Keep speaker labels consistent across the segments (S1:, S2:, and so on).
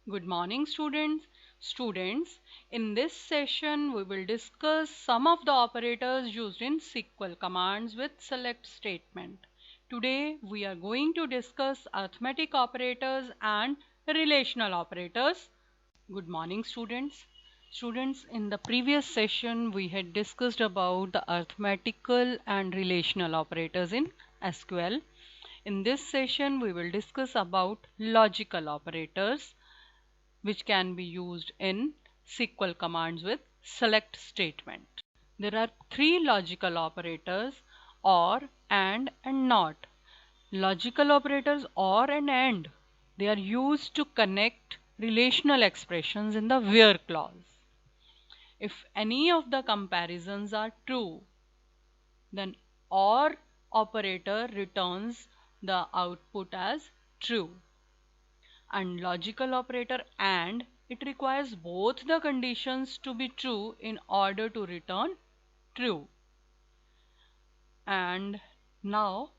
S1: Good morning, students. Students, in this session, we will discuss some of the operators used in SQL commands with select statement. Today, we are going to discuss arithmetic operators and relational operators. Good morning, students. Students, in the previous session, we had discussed about the arithmetical and relational operators in SQL. In this session, we will discuss about logical operators which can be used in SQL commands with select statement. There are three logical operators: or, and not. Logical operators or and they are used to connect relational expressions in the where clause. If any of the comparisons are true, then or operator returns the output as true. And logical operator and it requires both the conditions to be true in order to return true. And now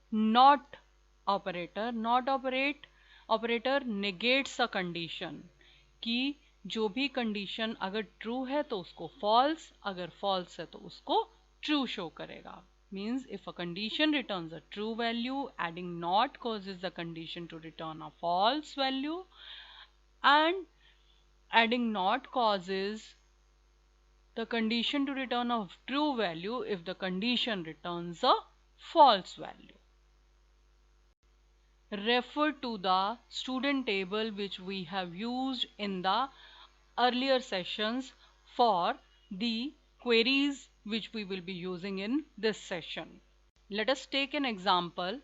S1: operator negates a condition कि जो भी condition अगर true है तो उसको false, अगर false है तो उसको true show करेगा. Means if a condition returns a true value, adding not causes the condition to return a false value, and adding not causes the condition to return a true value if the condition returns a false value. Refer to the student table which we have used in the earlier sessions for the queries which we will be using in this session. Let us take an example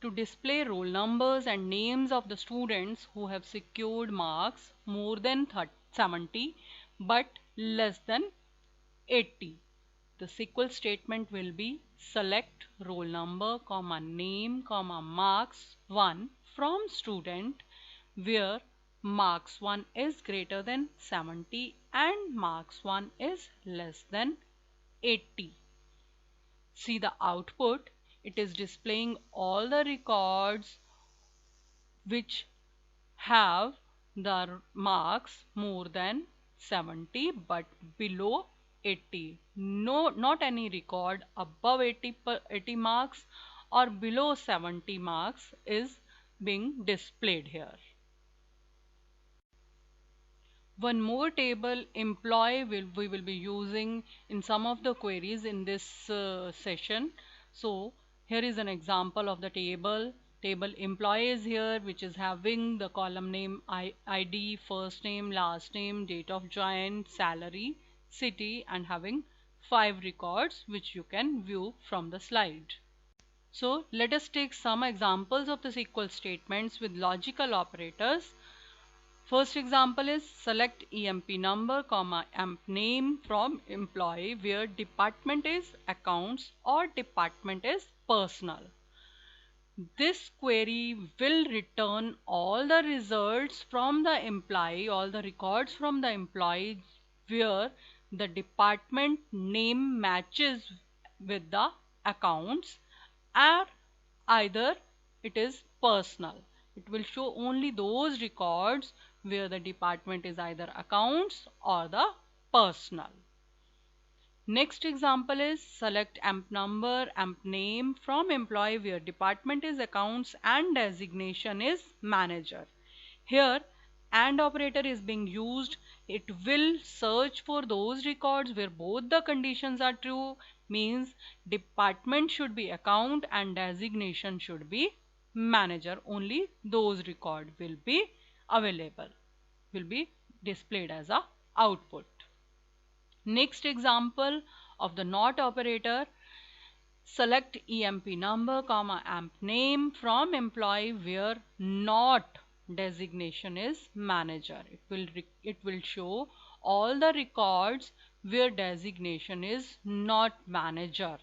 S1: to display roll numbers and names of the students who have secured marks more than 70 but less than 80. The SQL statement will be select roll number, comma name, comma marks 1 from student where marks 1 is greater than 70 and marks 1 is less than 80. See the output. It is displaying all the records which have the marks more than 70 but below 80. No, not any record above 80 marks or below 70 marks is being displayed here. One more table employee we will be using in some of the queries in this session. So here is an example of the table employee is here, which is having the column name ID, first name, last name, date of join, salary, city, and having 5 records which you can view from the slide. So let us take some examples of the SQL statements with logical operators. First example is select EMP number, comma EMP name from employee where department is accounts or department is personal. This query will return all the results from the employee, all the records from the employee where the department name matches with the accounts, or either it is personal. It will show only those records where the department is either accounts or the personal. Next example is select EMP number, EMP name from employee where department is accounts and designation is manager. Here AND operator is being used. It will search for those records where both the conditions are true, means department should be account and designation should be manager. Only those records will be available, will be displayed as a output. Next example of the NOT operator, select EMP number, comma EMP name from employee where not designation is manager. It will show all the records where designation is not manager.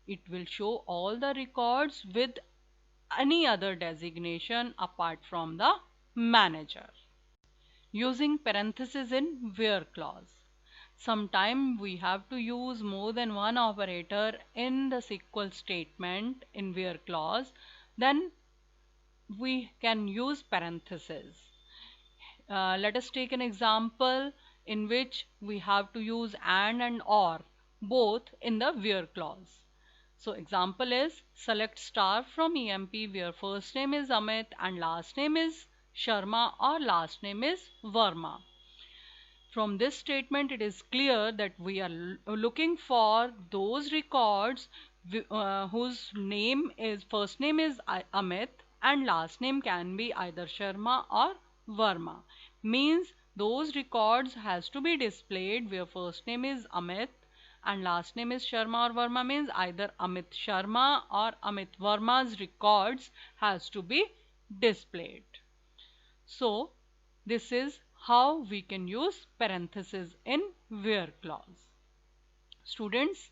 S1: It will show all the records with any other designation apart from the manager. Using parenthesis in where clause. Sometimes we have to use more than one operator in the SQL statement in where clause, then we can use parentheses. Let us take an example in which we have to use and or both in the where clause. So example is select star from EMP where first name is Amit and last name is Sharma or last name is Verma. From this statement, it is clear that we are looking for those records whose name is first name is Amit and last name can be either Sharma or Verma. Means those records has to be displayed where first name is Amit and last name is Sharma or Verma, means either Amit Sharma or Amit Verma's records has to be displayed. So this is how we can use parenthesis in where clause. Students,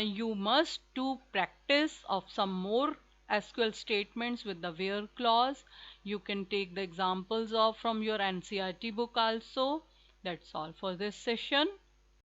S1: you must do practice of some more SQL statements with the where clause. You can take the examples of from your NCERT book also. That's all for this session.